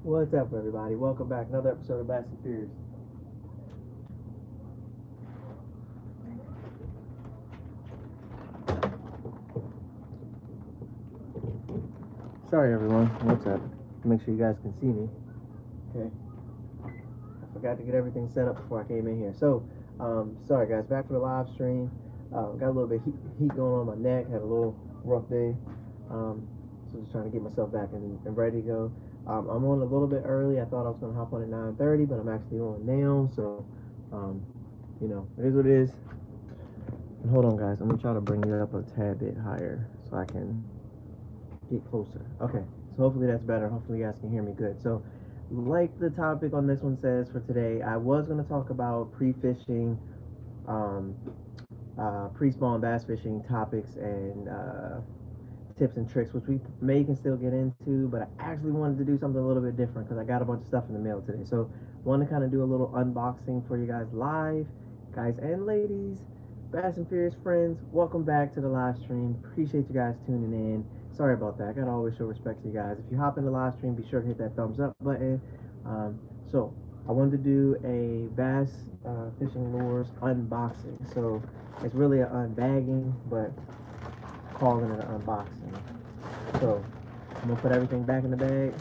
What's up, everybody? Welcome back. Another episode of Bass and Fears. Sorry, everyone. What's up? Make sure you guys can see me. Okay. I forgot to get everything set up before I came in here. Sorry, guys. Back for the live stream. Got a little bit heat going on my neck. Had a little rough day. So just trying to get myself back and ready to go. I'm on a little bit early. I thought I was going to hop on at 9:30, but I'm actually on now. Um, it is what it is. And hold on, guys. I'm gonna try to bring you up a tad bit higher so I can get closer. Okay. So hopefully that's better. Hopefully you guys can hear me good. So, like the topic on this one says for today, I was gonna talk about pre-fishing, um, pre-spawn bass fishing topics and tips and tricks, which we may can still get into. But I actually wanted to do something a little bit different because I got a bunch of stuff in the mail today. So, want to kind of do a little unboxing for you guys live, guys and ladies. Bass and Furious friends, welcome back to the live stream. Appreciate you guys tuning in. Sorry about that. I gotta always show respect to you guys. If you hop in the live stream, be sure to hit that thumbs up button. So I wanted to do a bass fishing lures unboxing. So it's really an unbagging, but calling it an unboxing. So I'm gonna put everything back in the bag,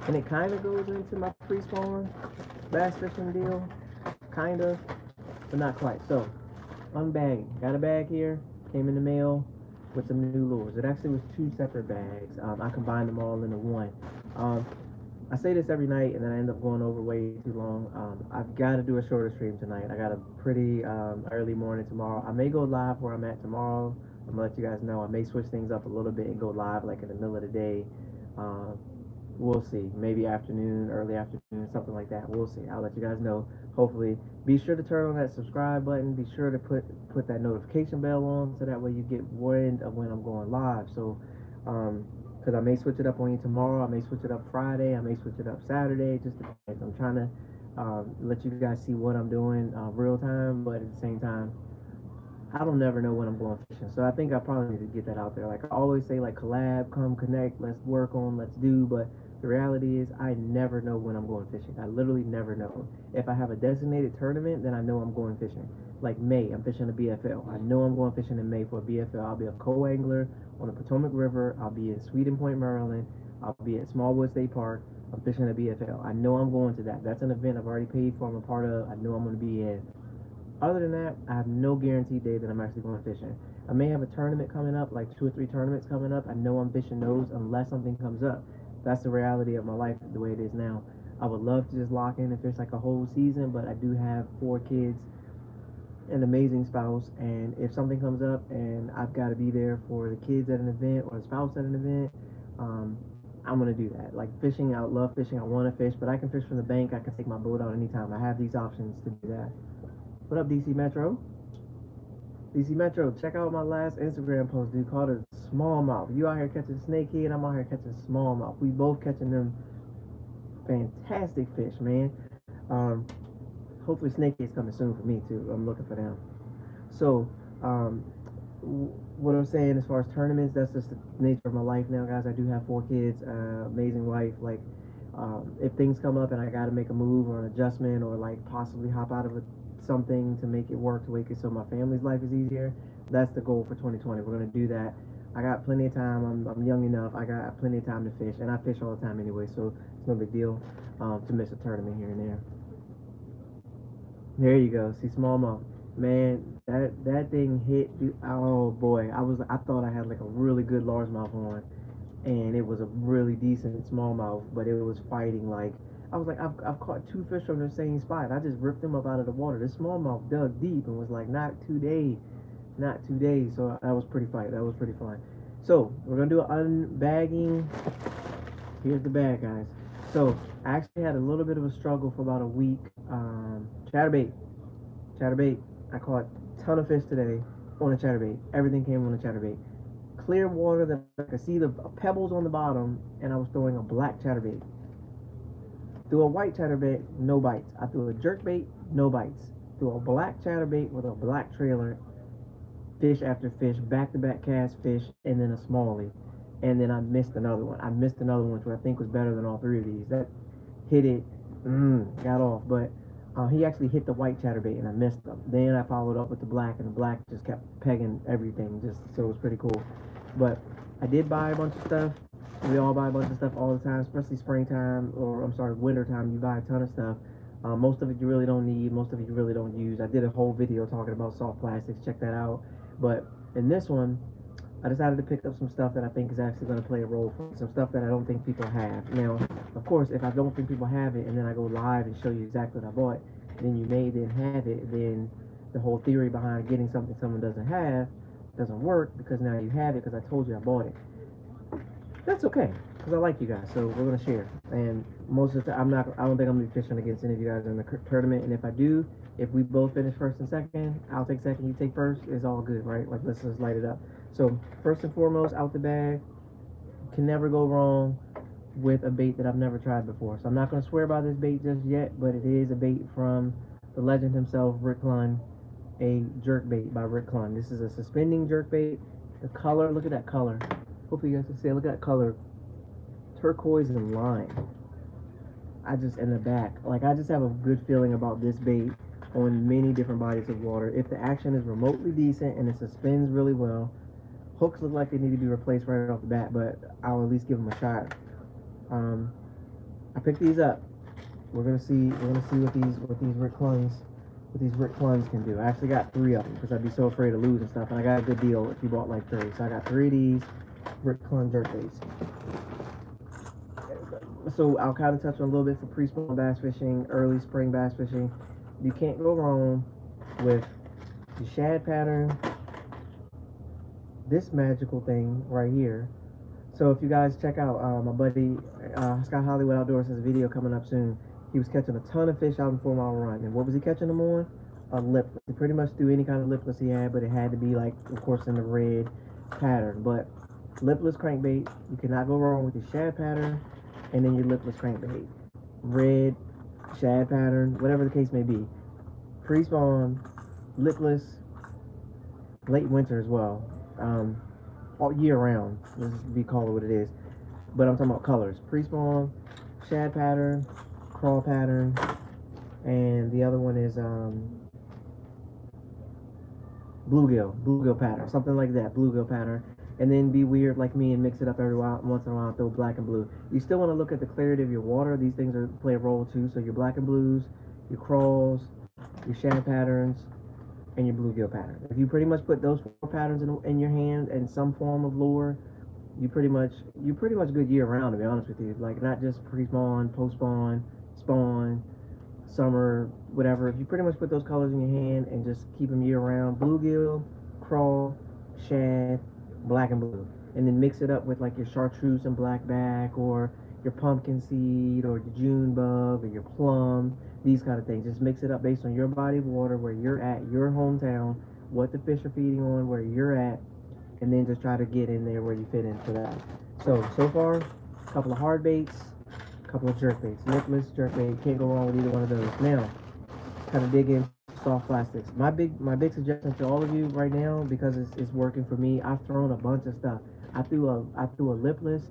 and it kind of goes into my pre-spawn bass fishing deal, kind of, but not quite. So unbagging. Got a bag here. Came in the mail with some new lures. It actually was two separate bags. I combined them all into one. Um, I say this every night, and then I end up going over way too long. I've got to do a shorter stream tonight. I got a pretty early morning tomorrow. I may go live where I'm at tomorrow. I'm gonna let you guys know. I may switch things up a little bit and go live like in the middle of the day. Um, we'll see. Maybe afternoon, early afternoon, something like that. We'll see. I'll let you guys know. Hopefully, be sure to turn on that subscribe button. Be sure to put that notification bell on so that way you get wind of when I'm going live. So, because I may switch it up on you tomorrow. I may switch it up Friday. I may switch it up Saturday. Just depends. I'm trying to let you guys see what I'm doing real time, but at the same time, I don't never know when I'm going fishing. So I think I probably need to get that out there. Like I always say, like collab, come connect, let's work on, let's do. But the reality is, I never know when I'm going fishing. I literally never know. If I have a designated tournament, then I know I'm going fishing. Like May, I'm fishing a BFL. I know I'm going fishing in May for a BFL. I'll be a co-angler on the Potomac River. I'll be in Sweden Point, Maryland. I'll be at Smallwood State Park. I'm fishing a BFL. I know I'm going to that. That's an event I've already paid for. I'm a part of. I know I'm going to be in. Other than that, I have no guaranteed day that I'm actually going fishing. I may have a tournament coming up, like 2 or 3 tournaments coming up. I know I'm fishing those unless something comes up. That's the reality of my life, the way it is now. I would love to just lock in and fish like a whole season, but I do have 4 kids, an amazing spouse, and if something comes up and I've got to be there for the kids at an event or a spouse at an event, um, I'm gonna do that. Like fishing, I love fishing. I want to fish, but I can fish from the bank. I can take my boat out anytime. I have these options to do that. What up, DC Metro? DC Metro, check out my last Instagram post, dude, called it smallmouth. You out here catching snakehead, I'm out here catching smallmouth. We both catching them fantastic fish, man. Um, hopefully snakehead's coming soon for me too. I'm looking for them. So, um, what I'm saying as far as tournaments, that's just the nature of my life now, guys. I do have 4 kids, amazing wife. Like, if things come up and I got to make a move or an adjustment or like possibly hop out of something to make it work to make it so my family's life is easier, that's the goal for 2020. We're gonna do that. I got plenty of time. I'm young enough. I got plenty of time to fish, and I fish all the time anyway, so it's no big deal to miss a tournament here and there. There you go. See smallmouth. Man, that thing hit. Oh boy, I thought I had like a really good largemouth on, and it was a really decent smallmouth, but it was fighting like I was like I've caught 2 fish from the same spot. I just ripped them up out of the water. This smallmouth dug deep and was like not today, not today. So that was pretty fight. That was pretty fun. So we're gonna do an unbagging. Here's the bag, guys. So I actually had a little bit of a struggle for about a week. Chatterbait. Chatterbait. I caught a ton of fish today on a chatterbait. Everything came on a chatterbait. Clear water that I could see the pebbles on the bottom, and I was throwing a black chatterbait. Threw a white chatterbait, no bites. I threw a jerkbait, no bites. Threw a black chatterbait with a black trailer, fish after fish, back to back cast fish, and then a smallie. and then I missed another one. I missed another one, which I think was better than all three of these. That hit it, got off, but he actually hit the white chatterbait, and I missed them. Then I followed up with the black, and the black just kept pegging everything, just so it was pretty cool. But I did buy a bunch of stuff. We all buy a bunch of stuff all the time, especially springtime, or I'm sorry, winter time. You buy a ton of stuff. Most of it you really don't need. Most of it you really don't use. I did a whole video talking about soft plastics. Check that out. But in this one, I decided to pick up some stuff that I think is actually going to play a role for me. Some stuff that I don't think people have. Now, of course, if I don't think people have it, and then I go live and show you exactly what I bought, then you may then have it. Then the whole theory behind getting something someone doesn't have doesn't work, because now you have it because I told you I bought it. That's okay, because I like you guys, so we're gonna share. And most of the time, I don't think I'm gonna be fishing against any of you guys in the tournament. And if I do, if we both finish first and second, I'll take second, you take first. It's all good, right? Like, let's just light it up. So first and foremost, out the bag, can never go wrong with a bait that I've never tried before. So I'm not gonna swear by this bait just yet, but it is a bait from the legend himself, Rick Clunn, a jerk bait by Rick Clunn. This is a suspending jerk bait. The color, look at that color. Hopefully you guys can see it. Look at that color. Turquoise and lime. In the back, like, I just have a good feeling about this bait on many different bodies of water. If the action is remotely decent and it suspends really well, hooks look like they need to be replaced right off the bat, but I'll at least give them a shot. I picked these up. We're gonna see what these Rick Clunns can do. I actually got 3 of them because I'd be so afraid of losing stuff, and I got a good deal if you bought like 3. So I got 3 of these Rick Clunn jerk baits. So I'll kind of touch on a little bit for pre-spawn bass fishing, early spring bass fishing. You can't go wrong with the shad pattern, this magical thing right here. So if you guys check out my buddy Scott Hollywood Outdoors has a video coming up soon. He was catching a ton of fish out in 4 Mile Run, and what was he catching them on? A lipless. He pretty much threw any kind of lipless he had, but it had to be, like, of course, in the red pattern. But lipless crankbait, you cannot go wrong with your shad pattern and then your lipless crankbait. Red, shad pattern, whatever the case may be. Pre-spawn, lipless, late winter as well. All year round. Let's be call it what it is. But I'm talking about colors. Pre-spawn, shad pattern, crawl pattern, and the other one is bluegill pattern, something like that, bluegill pattern. And then be weird like me and mix it up every once in a while, throw black and blue. You still want to look at the clarity of your water. These things play a role too. So your black and blues, your crawls, your shad patterns, and your bluegill pattern. If you pretty much put those 4 patterns in your hand and some form of lure, you're pretty much good year round, to be honest with you. Like, not just pre-spawn, post-spawn, spawn, summer, whatever. If you pretty much put those colors in your hand and just keep them year round, bluegill, crawl, shad, black and blue, and then mix it up with like your chartreuse and blackback, or your pumpkin seed, or your June bug, or your plum, these kind of things. Just mix it up based on your body of water, where you're at, your hometown, what the fish are feeding on, where you're at, and then just try to get in there where you fit into that. So far, a couple of hard baits, a couple of jerk baits. Lipless, jerk bait, can't go wrong with either one of those. Now, kind of dig in soft plastics. My big suggestion to all of you right now, because it's working for me, I've thrown a bunch of stuff. I threw a lipless,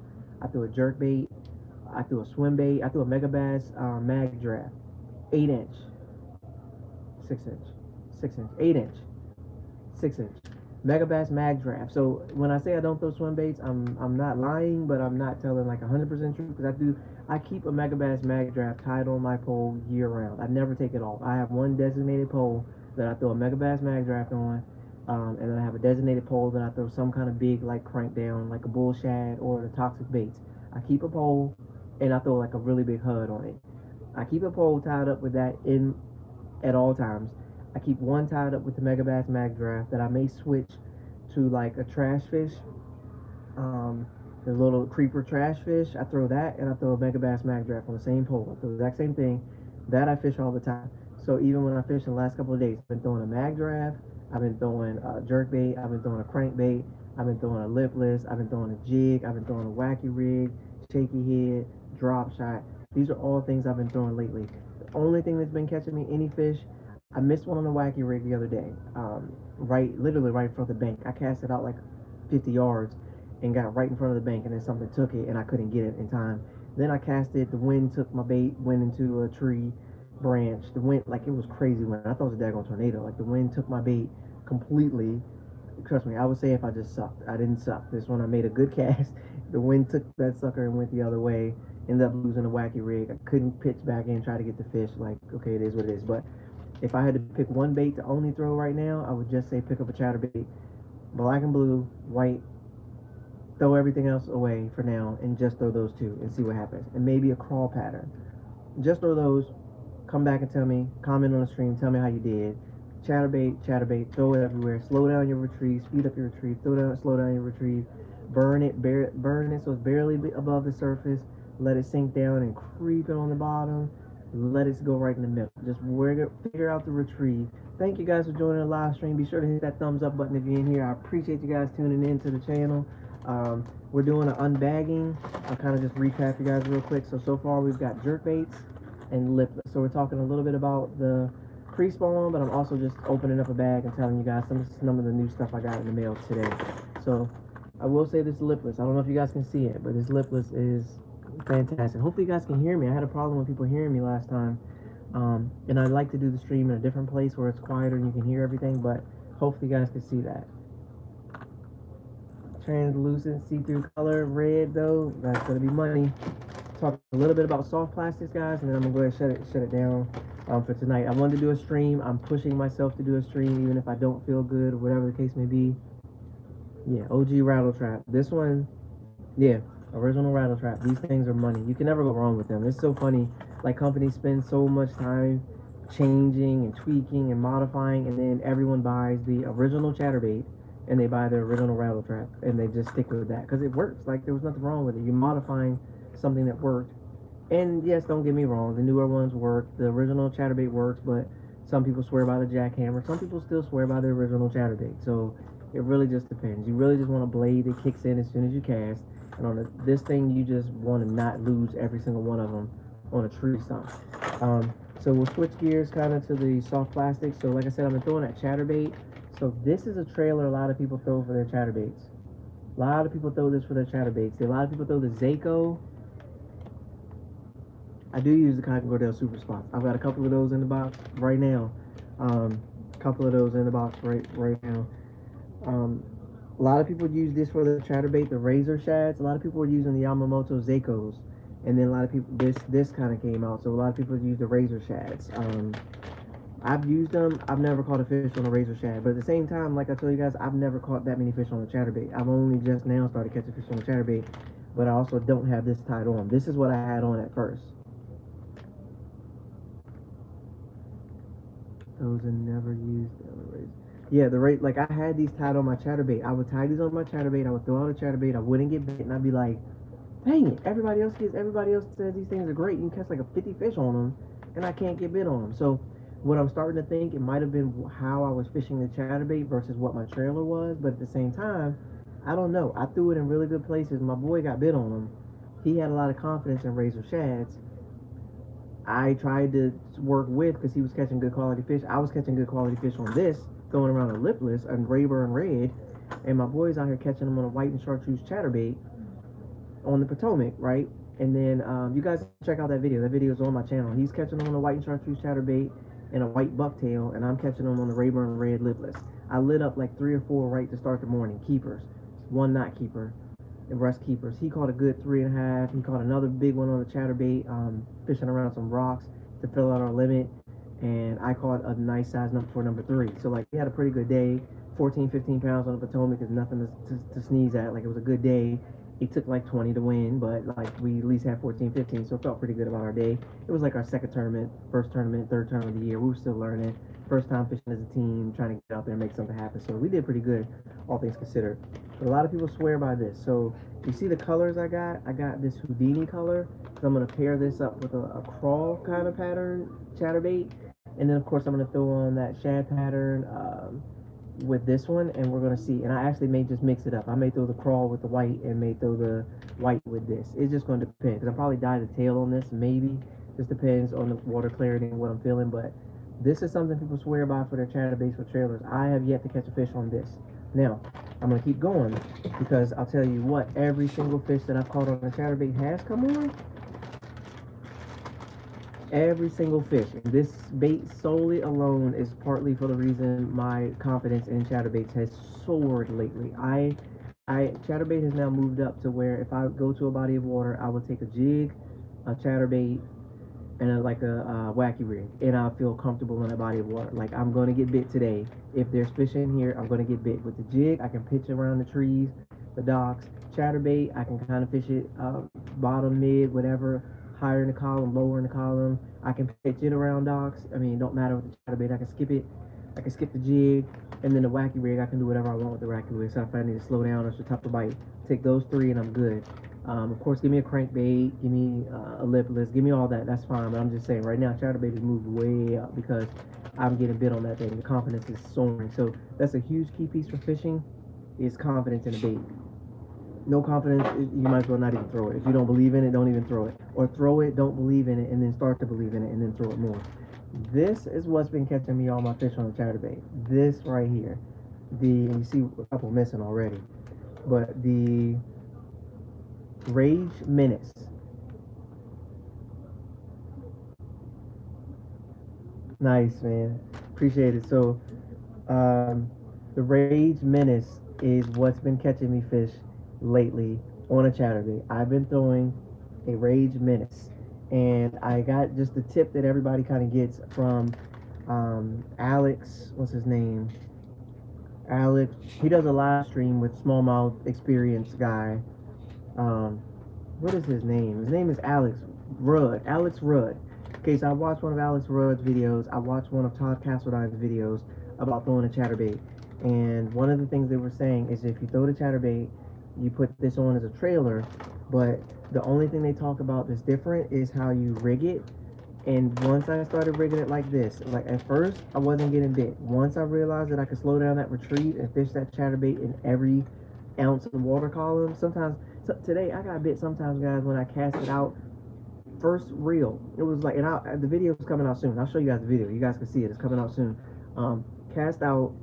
I threw a jerk bait, I threw a swim bait, I threw a Megabass mag draft, 8-inch, 6-inch, 6-inch, 8-inch, 6-inch Megabass mag draft. So when I say I don't throw swim baits, I'm not lying, but I'm not telling like 100% truth, because I keep a Megabass mag draft tied on my pole year round. I never take it off. I have one designated pole that I throw a Megabass mag draft on, and then I have a designated pole that I throw some kind of big, like, crank down, like a bull shad or the toxic baits. I keep a pole and I throw like a really big HUD on it. I keep a pole tied up with that in at all times. I keep one tied up with the Megabass mag draft that I may switch to like a trash fish, the little creeper trash fish. I throw that, and I throw a Megabass mag draft on the same pole. I throw the exact same thing. That I fish all the time. So even when I fish in the last couple of days, I've been throwing a mag draft, I've been throwing a jerk bait, I've been throwing a crankbait, I've been throwing a lipless, I've been throwing a jig, I've been throwing a wacky rig, shaky head, drop shot. These are all things I've been throwing lately. The only thing that's been catching me any fish, I missed one on the wacky rig the other day, literally right from the bank. I cast it out like 50 yards, and got right in front of the bank, and then something took it and I couldn't get it in time. Then I cast it, the wind took my bait, went into a tree branch. The wind, like, it was crazy wind. I thought it was a daggone tornado. Like, the wind took my bait completely. Trust me, I would say if I just sucked. I didn't suck. This one I made a good cast. The wind took that sucker and went the other way. Ended up losing a wacky rig. I couldn't pitch back in, try to get the fish. Like, okay, it is what it is. But if I had to pick one bait to only throw right now, I would just say pick up a chatterbait. Black and blue, white, throw everything else away for now and just throw those two and see what happens. And maybe a crawl pattern. Just throw those, come back and tell me, comment on the stream, tell me how you did. Chatterbait, throw it everywhere. Slow down your retrieve, speed up your retrieve, slow down your retrieve. Burn it so it's barely above the surface. Let it sink down and creep it on the bottom. Let it go right in the middle. Just figure out the retrieve. Thank you guys for joining the live stream. Be sure to hit that thumbs up button if you're in here. I appreciate you guys tuning in to the channel. We're doing an unbagging. I'll kind of just recap you guys real quick. So far we've got jerkbaits and lipless. So we're talking a little bit about the pre-spawn, but I'm also just opening up a bag and telling you guys some of the new stuff I got in the mail today. So I will say this lipless. I don't know if you guys can see it, but this lipless is fantastic. Hopefully you guys can hear me. I had a problem with people hearing me last time. And I like to do the stream in a different place where it's quieter and you can hear everything, but hopefully you guys can see that. Translucent see-through color, red though, that's gonna be money. Talk a little bit about soft plastics, guys, and then I'm gonna go ahead and shut it down for tonight. I wanted to do a stream. I'm pushing myself to do a stream even if I don't feel good or whatever the case may be. Yeah, OG rattle trap. This one, yeah, original rattle trap. These things are money. You can never go wrong with them. It's so funny. Like, companies spend so much time changing and tweaking and modifying, and then everyone buys the original chatterbait and they buy the original rattle trap and they just stick with that because it works. Like, there was nothing wrong with it. You're modifying something that worked. And yes, don't get me wrong, the newer ones work. The original chatterbait works, but some people swear by the jackhammer. Some people still swear by the original chatterbait. So it really just depends. You really just want a blade that kicks in as soon as you cast. And on this thing, you just want to not lose every single one of them on a tree stump. So we'll switch gears kind of to the soft plastic. So like I said, I've been throwing that chatterbait. So this is a trailer a lot of people throw for their chatterbaits. A lot of people throw this for their chatterbaits. A lot of people throw the Zako. I do use the Cotton Cordell Super Spots. I've got a couple of those in the box right now. A couple of those in the box right now. A lot of people use this for the chatterbait, the razor shads. A lot of people are using the Yamamoto Zakos. And then a lot of people, this kind of came out. So a lot of people use the razor shads. I've used them. I've never caught a fish on a razor shad. But at the same time, like I told you guys, I've never caught that many fish on a chatterbait. I've only just now started catching fish on a chatterbait. But I also don't have this tied on. This is what I had on at first. Those are never used. Yeah, like I had these tied on my chatterbait. I would tie these on my chatterbait. I would throw out a chatterbait. I wouldn't get bit, and I'd be like, dang it, everybody else says these things are great. You can catch like a 50 fish on them, and I can't get bit on them. So what I'm starting to think, it might have been how I was fishing the chatterbait versus what my trailer was. But at the same time, I don't know. I threw it in really good places. My boy got bit on them. He had a lot of confidence in razor shads. I tried to work with, because he was catching good quality fish. I was catching good quality fish on this, throwing around a lipless and Rayburn red, and my boy's out here catching them on a white and chartreuse chatterbait on the Potomac, right? And then you guys check out that video. That video is on my channel. He's catching them on a white and chartreuse chatterbait and a white bucktail, and I'm catching them on the Rayburn red lipless. I lit up like 3 or 4 right to start the morning. Keepers, one knot keeper, and rust keepers. He caught a good 3.5. He caught another big one on the chatterbait, fishing around some rocks to fill out our limit. And I caught a nice size number for number 3. So like, we had a pretty good day. 14, 15 pounds on the Potomac is nothing to sneeze at. Like, it was a good day. It took like 20 to win, but like, we at least had 14, 15, so it felt pretty good about our day. It was like our second tournament, first tournament, third tournament of the year. We were still learning. First time fishing as a team, trying to get out there and make something happen. So we did pretty good, all things considered. But a lot of people swear by this. So you see the colors I got? I got this Houdini color. So I'm going to pair this up with a crawl kind of pattern chatterbait. And then, of course, I'm going to throw on that shad pattern with this one, and we're going to see. And I actually may just mix it up. I may throw the crawl with the white and may throw the white with this. It's just going to depend, because I'll probably dye the tail on this, maybe. Just depends on the water clarity and what I'm feeling. But this is something people swear by for their chatterbaits for trailers. I have yet to catch a fish on this. Now, I'm going to keep going because I'll tell you what, every single fish that I've caught on a chatterbait has come on. Every single fish. And this bait solely alone is partly for the reason my confidence in chatterbaits has soared lately. Chatterbait has now moved up to where if I go to a body of water, I will take a jig, a chatterbait, and like a wacky rig, and I feel comfortable in a body of water. Like, I'm gonna get bit today. If there's fish in here, I'm gonna get bit. With the jig, I can pitch around the trees, the docks. Chatterbait, I can kind of fish it bottom, mid, whatever, higher in the column, lower in the column. I can pitch it around docks. I mean, it don't matter with the chatterbait. I can skip it. I can skip the jig, and then the wacky rig, I can do whatever I want with the wacky rig. So if I need to slow down or it's tough to bite, take those three and I'm good. Of course, give me a crankbait, give me a lipless, give me all that. That's fine. But I'm just saying, right now, chatterbait has moved way up because I'm getting bit on that thing. The confidence is soaring. So that's a huge key piece for fishing, is confidence in the bait. No confidence, you might as well not even throw it. If you don't believe in it, don't even throw it. Or throw it, don't believe in it, and then start to believe in it, and then throw it more. This is what's been catching me all my fish on the chatterbait. This right here. And you see a couple missing already. But the Rage Menace. Nice, man. Appreciate it. So, the Rage Menace is what's been catching me fish lately on a chatterbait. I've been throwing a Rage Menace, and I got just the tip that everybody kind of gets from Alex. What's his name? Alex. He does a live stream with smallmouth experience guy. What is his name? His name is Alex Rudd. Alex Rudd. Okay, so I watched one of Alex Rudd's videos. I watched one of Todd Castledine's videos about throwing a chatterbait. And one of the things they were saying is if you throw the chatterbait, you put this on as a trailer, but the only thing they talk about that's different is how you rig it. And once I started rigging it like this, like at first I wasn't getting bit. Once I realized that I could slow down that retrieve and fish that chatterbait in every ounce of the water column, sometimes, so today I got bit sometimes, guys, when I cast it out first reel. It was like, and the video is coming out soon. I'll show you guys the video. You guys can see it. It's coming out soon. Cast out.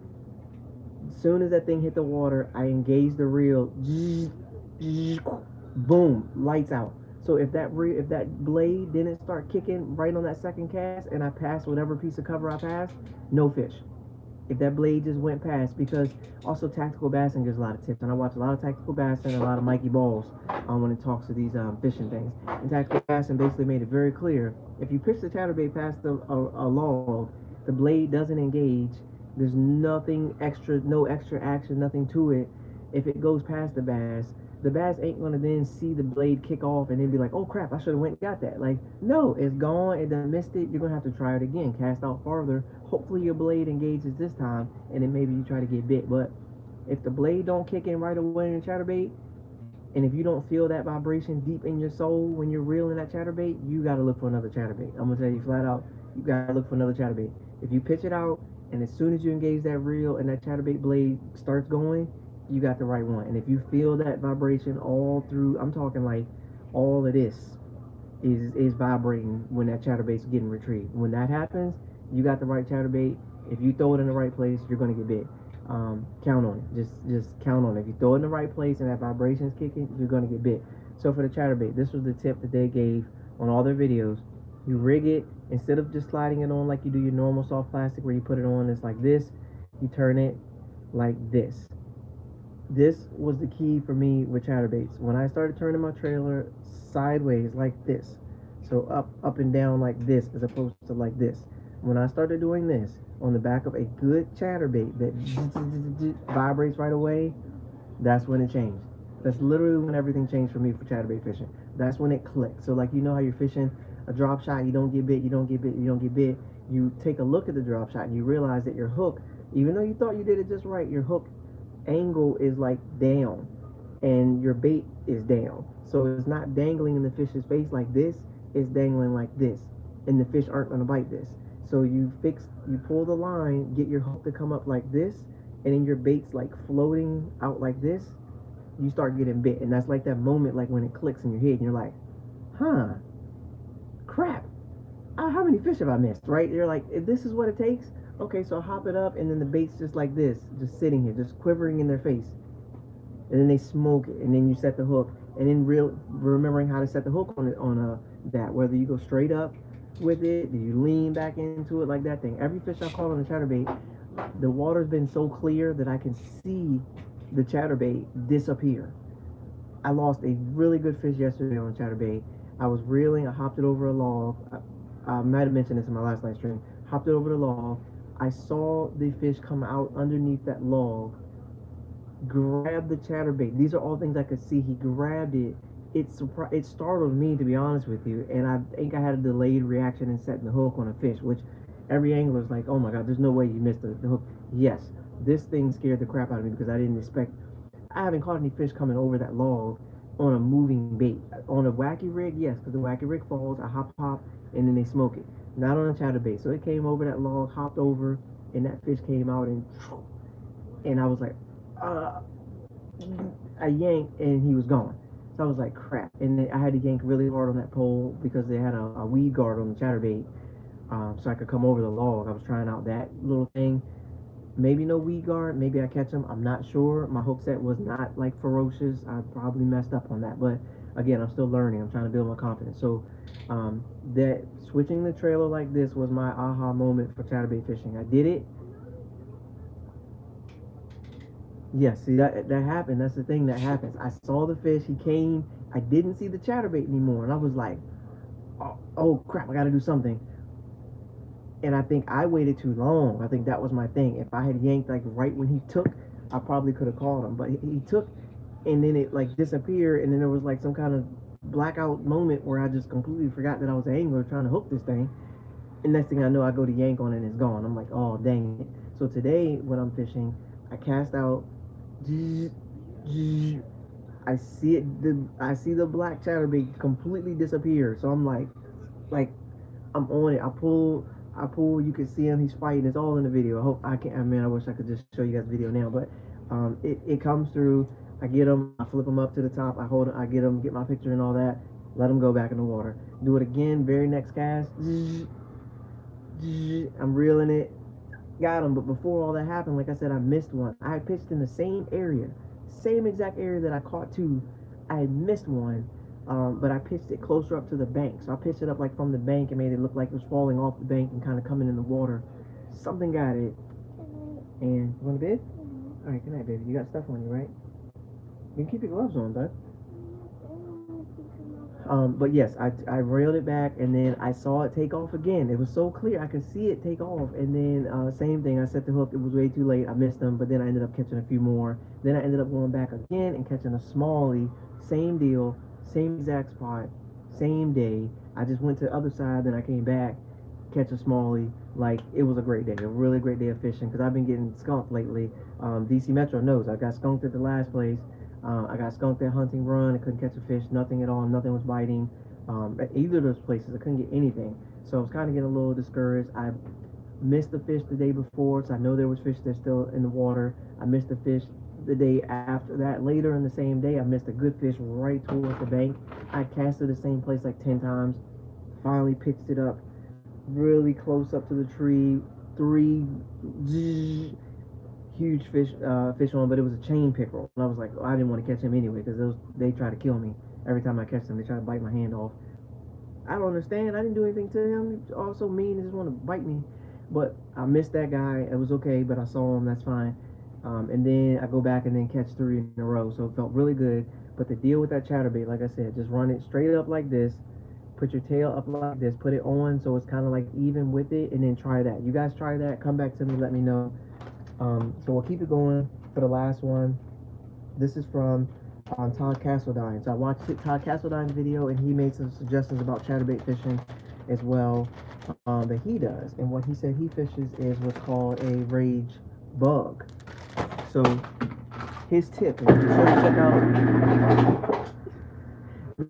As soon as that thing hit the water, I engaged the reel. Boom, lights out. So if that blade didn't start kicking right on that second cast, and I passed whatever piece of cover I passed, no fish. If that blade just went past, because also Tactical Bassin gives a lot of tips, and I watch a lot of Tactical Bassin and a lot of Mikey Balls when it talks to these fishing things. And Tactical Bassin basically made it very clear, if you pitch the chatterbait past a log, the blade doesn't engage, there's nothing extra, no extra action, nothing to it. If it goes past the bass ain't gonna then see the blade kick off and then be like, oh crap, I should have went and got that. Like, no, it's gone, it done missed it. You're gonna have to try it again, cast out farther. Hopefully your blade engages this time, and then maybe you try to get bit. But if the blade don't kick in right away in the chatterbait, and if you don't feel that vibration deep in your soul when you're reeling that chatterbait, you gotta look for another chatterbait. I'm gonna tell you flat out, you gotta look for another chatterbait. If you pitch it out, and as soon as you engage that reel and that chatterbait blade starts going, you got the right one. And if you feel that vibration all through, I'm talking like all of this is vibrating when that chatterbait's getting retrieved. When that happens, you got the right chatterbait. If you throw it in the right place, you're gonna get bit. Count on it. Just count on it. If you throw it in the right place and that vibration's kicking, you're gonna get bit. So for the chatterbait, this was the tip that they gave on all their videos. You rig it, instead of just sliding it on like you do your normal soft plastic where you put it on, it's like this, you turn it like this. This was the key for me with chatterbaits. When I started turning my trailer sideways like this, so up and down like this as opposed to like this. When I started doing this on the back of a good chatterbait that vibrates right away, that's when it changed. That's literally when everything changed for me for chatterbait fishing. That's when it clicked. So like, you know how you're fishing a drop shot, you don't get bit, you don't get bit, you don't get bit. You take a look at the drop shot and you realize that your hook, even though you thought you did it just right, your hook angle is like down and your bait is down, so it's not dangling in the fish's face like this, it's dangling like this, and the fish aren't going to bite this. So you pull the line, get your hook to come up like this, and then your bait's like floating out like this, you start getting bit. And that's like that moment, like when it clicks in your head and you're like, huh, crap, how many fish have I missed, right? You're like, if this is what it takes, Okay, so I hop it up, and then the bait's just like this, just sitting here, just quivering in their face. And then they smoke it, and then you set the hook, and then remembering how to set the hook on that, whether you go straight up with it, do you lean back into it like that thing. Every fish I caught on the chatterbait, the water's been so clear that I can see the chatterbait disappear. I lost a really good fish yesterday on chatterbait. I was reeling, I hopped it over a log. I might have mentioned this in my last night stream. Hopped it over the log. I saw the fish come out underneath that log, grab the chatterbait. These are all things I could see. He grabbed it. It startled me, to be honest with you, and I think I had a delayed reaction in setting the hook on a fish, which every angler is like, oh my god, there's no way you missed the hook. Yes, this thing scared the crap out of me because I didn't expect. I haven't caught any fish coming over that log on a moving bait. On a wacky rig, yes, because the wacky rig falls, I hop, and then they smoke it. Not on a chatterbait. So it came over that log, hopped over, and that fish came out, and I was like, uh, I yanked, and he was gone. So I was like, crap. And then I had to yank really hard on that pole because they had a weed guard on the chatterbait, so I could come over the log. I was trying out that little thing. Maybe no weed guard. Maybe I catch him. I'm not sure. My hook set was not like ferocious. I probably messed up on that. But again, I'm still learning. I'm trying to build my confidence. So that switching the trailer like this was my aha moment for chatterbait fishing. I did it. Yes, see that happened. That's the thing that happens. I saw the fish. He came. I didn't see the chatterbait anymore, and I was like, oh crap! I got to do something. And I think I waited too long. I think that was my thing. If I had yanked like right when he took, I probably could have caught him. But he took, and then it like disappeared, and then there was like some kind of blackout moment where I just completely forgot that I was an angler trying to hook this thing. And next thing I know, I go to yank on it and it's gone. I'm like, oh dang it. So today when I'm fishing, I cast out. I see the black chatterbait completely disappear. So I'm like I'm on it. I pull. You can see him. He's fighting. It's all in the video. I hope I can. I mean, I wish I could just show you guys the video now, but it comes through. I get him. I flip him up to the top. I hold it. I get him. Get my picture and all that. Let him go back in the water. Do it again. Very next cast. I'm reeling it. Got him. But before all that happened, like I said, I missed one. I had pitched in the same area, same exact area that I caught two. I had missed one. But I pitched it closer up to the bank. So I pitched it up like from the bank and made it look like it was falling off the bank and kind of coming in the water. Something got it. And you want to bid? All right, good night, baby. You got stuff on you, right? You can keep your gloves on, bud. But yes, I reeled it back, and then I saw it take off again. It was so clear, I could see it take off. And then same thing, I set the hook. It was way too late. I missed them, but then I ended up catching a few more. Then I ended up going back again and catching a smallie. Same deal, same exact spot, same day. I just went to the other side, then I came back, catch a smallie. Like, it was a great day, a really great day of fishing, because I've been getting skunked lately. DC Metro knows I got skunked at the last place. I got skunked at Hunting Run. I couldn't catch a fish, nothing at all. Nothing was biting. At either of those places, I couldn't get anything. So I was kind of getting a little discouraged. I missed the fish the day before, so I know there was fish that's still in the water. I missed the fish the day after that. Later in the same day, I missed a good fish right towards the bank. I casted the same place like 10 times. Finally pitched it up really close up to the tree. Huge fish on, but it was a chain pickerel. And I was like, I didn't want to catch him anyway because they try to kill me every time I catch them. They try to bite my hand off. I don't understand. I didn't do anything to him. He's also mean. He just want to bite me. But I missed that guy. It was okay, but I saw him. That's fine. And then I go back and then catch 3 in a row. So it felt really good. But the deal with that chatterbait, like I said, just run it straight up like this. Put your tail up like this. Put it on so it's kind of like even with it. And then try that. You guys try that. Come back to me. Let me know. So we'll keep it going for the last one. This is from Todd Castledine. So I watched Todd Castledine's video, and he made some suggestions about chatterbait fishing as well that he does. And what he said he fishes is what's called a rage bug. So his tip, and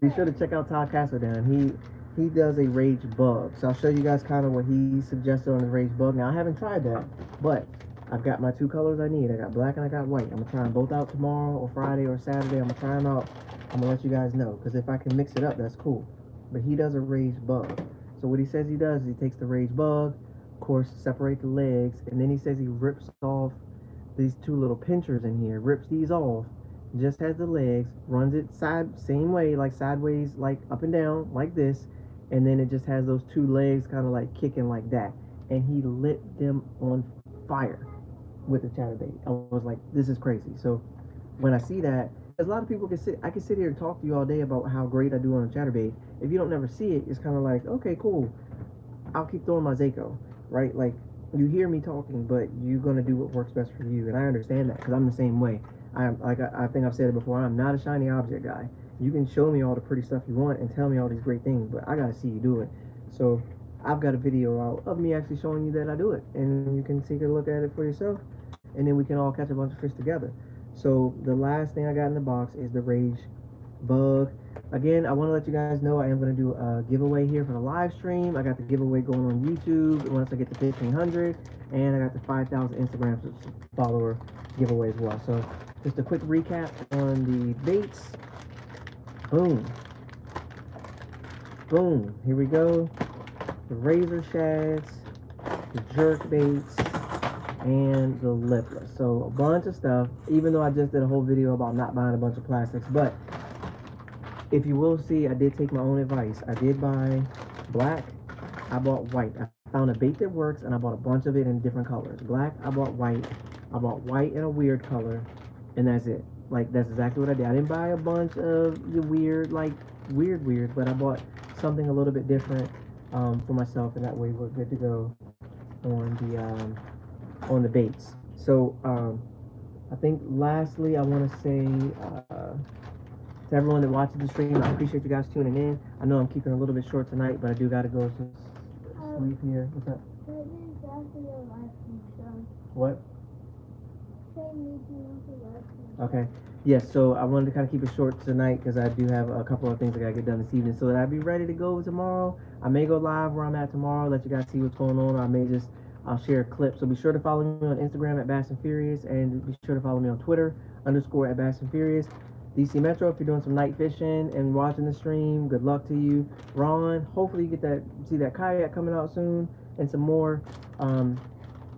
be sure to check out Todd Castledine. He does a rage bug. So I'll show you guys kind of what he suggested on the rage bug. Now I haven't tried that, but I've got my 2 colors I need. I got black and I got white. I'm going to try them both out tomorrow or Friday or Saturday. I'm going to try them out. I'm going to let you guys know. Because if I can mix it up, that's cool. But he does a rage bug. So what he says he does is he takes the rage bug, of course, separate the legs, and then he says he rips off these two little pinchers in here, rips these off, just has the legs, runs it same way, like sideways, like up and down, like this, and then it just has those two legs kind of like kicking like that. And he lit them on fire with the chatterbait. I was like, this is crazy. So when I see that, because a lot of people I can sit here and talk to you all day about how great I do on a chatterbait. If you don't never see it, it's kind of like, okay, cool. I'll keep throwing my Zako, right? Like, you hear me talking, but you're gonna do what works best for you, and I understand that because I'm the same way. I think I've said it before. I'm not a shiny object guy. You can show me all the pretty stuff you want and tell me all these great things, but I gotta see you do it. So I've got a video out of me actually showing you that I do it, and you can take a look at it for yourself, and then we can all catch a bunch of fish together. So the last thing I got in the box is the Rage Bug. Again, I want to let you guys know I am going to do a giveaway here for the live stream. I got the giveaway going on YouTube once I get to 1,500, and I got the 5,000 Instagram follower giveaway as well. So just a quick recap on the baits. Boom. Boom. Here we go. The razor shads, the jerk baits, and the lipless. So a bunch of stuff, even though I just did a whole video about not buying a bunch of plastics. But if you will see, I did take my own advice. I did buy black, I bought white. I found a bait that works, and I bought a bunch of it in different colors. Black, I bought white in a weird color, and that's it. Like, that's exactly what I did. I didn't buy a bunch of the weird, like, weird, but I bought something a little bit different for myself, and that way we're good to go on the baits. So I think lastly I want to say to everyone that watches the stream, I appreciate you guys tuning in. I know I'm keeping a little bit short tonight, but I do got to go to sleep here. What's up? What? Okay. Yes, so I wanted to kind of keep it short tonight because I do have a couple of things I got to get done this evening so that I'll be ready to go tomorrow. I may go live where I'm at tomorrow, let you guys see what's going on. I may just I'll share a clip. So be sure to follow me on Instagram at Bass and Furious, and be sure to follow me on Twitter _ at Bass and Furious. DC Metro, if you're doing some night fishing and watching the stream, good luck to you. Ron, hopefully you get see that kayak coming out soon, and some more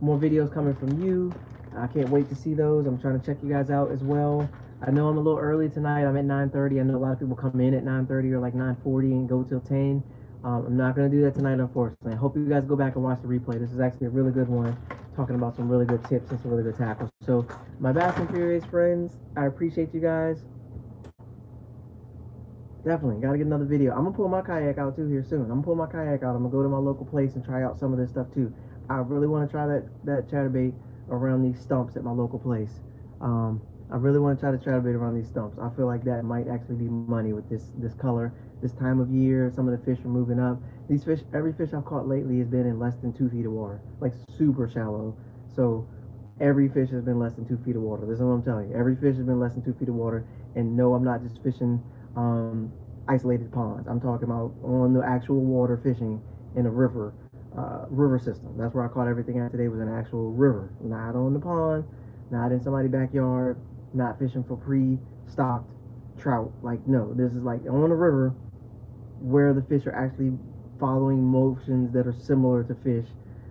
videos coming from you. I can't wait to see those. I'm trying to check you guys out as well. I know I'm a little early tonight. I'm at 9:30. I know a lot of people come in at 9:30 or like 9:40 and go till 10. I'm not going to do that tonight, unfortunately. I hope you guys go back and watch the replay. This is actually a really good one, talking about some really good tips and some really good tackles. So, my Bass and Furious friends, I appreciate you guys. Definitely, got to get another video. I'm going to pull my kayak out too here soon. I'm going to pull my kayak out. I'm going to go to my local place and try out some of this stuff too. I really want to try that chatterbait around these stumps at my local place. I really want to try to chatterbait around these stumps. I feel like that might actually be money with this color, this time of year. Some of the fish are moving up. These fish, every fish I've caught lately has been in less than 2 feet of water, like super shallow. So every fish has been less than 2 feet of water. This is what I'm telling you. Every fish has been less than 2 feet of water. And no, I'm not just fishing isolated ponds. I'm talking about on the actual water, fishing in a river system. That's where I caught everything out today, was an actual river, not on the pond, not in somebody's backyard, not fishing for pre-stocked trout. Like, no, this is like on a river where the fish are actually following motions that are similar to fish,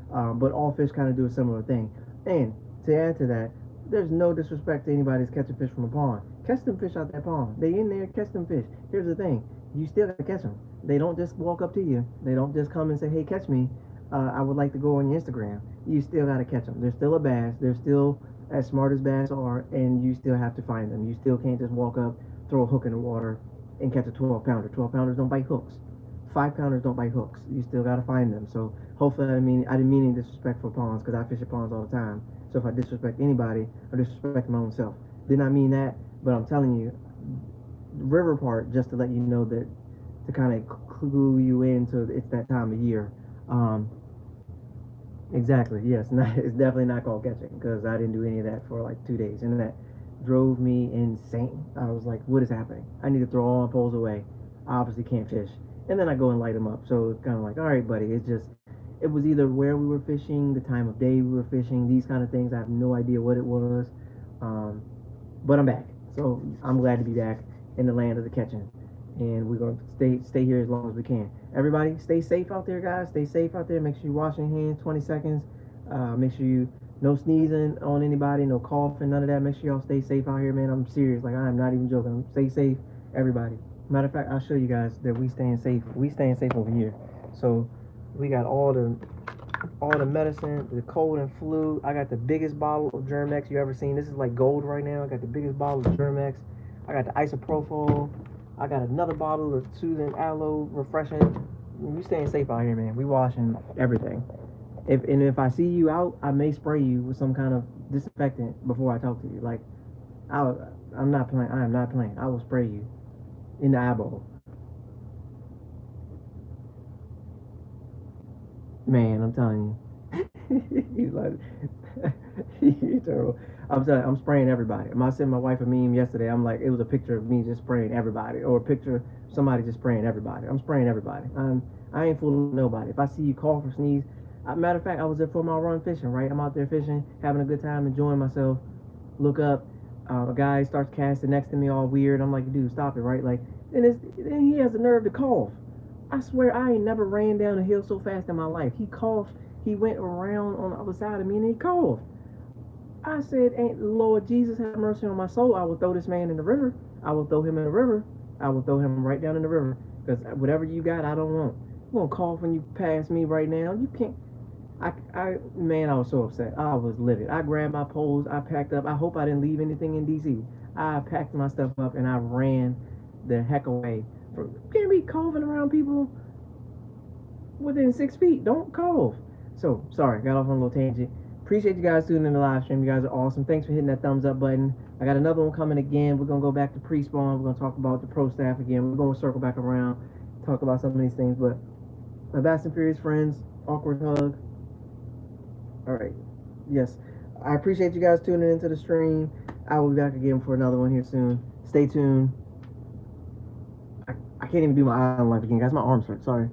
but all fish kind of do a similar thing. And to add to that, there's no disrespect to anybody that's catching fish from a pond. Catch them fish out that pond. They in there, catch them fish. Here's the thing, you still gotta catch them. They don't just walk up to you. They don't just come and say, hey, catch me. I would like to go on your Instagram. You still gotta catch them. They're still a bass. They're still as smart as bass are, and you still have to find them. You still can't just walk up, throw a hook in the water, and catch a 12-pounder. 12-pounders don't bite hooks. 5-pounders don't bite hooks. You still gotta find them. So hopefully I didn't mean any disrespect for ponds, because I fish at ponds all the time. So if I disrespect anybody, I disrespect my own self. Did not mean that, but I'm telling you, the river part, just to let you know that, to kind of clue you into it's that time of year. Exactly, yes. It's definitely not called catching, because I didn't do any of that for like 2 days, and that drove me insane. I was like, what is happening? I need to throw all my poles away. I obviously can't fish. And then I go and light them up. So it's kind of like, all right, buddy, it was either where we were fishing, the time of day we were fishing, these kind of things. I have no idea what it was. But I'm back. So I'm glad to be back in the land of the catching. and we're gonna stay here as long as we can. Everybody, stay safe out there, guys. Stay safe out there. Make sure you wash your hands 20 seconds. Make sure you no sneezing on anybody, no coughing, none of that. Make sure y'all stay safe out here, man. I'm serious. Like, I am not even joking. Stay safe, everybody. Matter of fact, I'll show you guys that we staying safe. We staying safe over here. So we got all the medicine, the cold and flu. I got the biggest bottle of Germ-X you ever seen. This is like gold right now. I got the biggest bottle of Germ-X. I got the isopropyl. I got another bottle of soothing aloe refreshing. We staying safe out here, man. We washing everything. If I see you out, I may spray you with some kind of disinfectant before I talk to you. Like, I'm not playing. I am not playing. I will spray you in the eyeball. Man, I'm telling you. He's like, he's terrible. I'm telling you, I'm spraying everybody. I sent my wife a meme yesterday. I'm like, it was a picture of me just spraying everybody, or a picture of somebody just spraying everybody. I'm spraying everybody. I ain't fooling nobody. If I see you cough or sneeze, matter of fact, I was there for my run fishing. Right, I'm out there fishing, having a good time, enjoying myself. Look up, a guy starts casting next to me, all weird. I'm like, dude, stop it, right? Like, then he has the nerve to cough. I swear I ain't never ran down a hill so fast in my life. He coughed. He went around on the other side of me and he coughed. I said, ain't Lord Jesus have mercy on my soul. I will throw this man in the river. I will throw him in the river. I will throw him right down in the river. Because whatever you got, I don't want. You gonna cough when you pass me right now. You can't. Man, I was so upset. I was livid. I grabbed my poles. I packed up. I hope I didn't leave anything in DC. I packed my stuff up and I ran the heck away. Can't be coughing around people within 6 feet. Don't cough. So, sorry, got off on a little tangent. Appreciate you guys tuning in the live stream. You guys are awesome. Thanks for hitting that thumbs up button. I got another one coming again. We're going to go back to pre-spawn. We're going to talk about the pro staff again. We're going to circle back around, talk about some of these things. But my Fast and Furious friends, awkward hug. All right. Yes. I appreciate you guys tuning into the stream. I will be back again for another one here soon. Stay tuned. I can't even do my eye on life again, guys. My arms hurt. Sorry.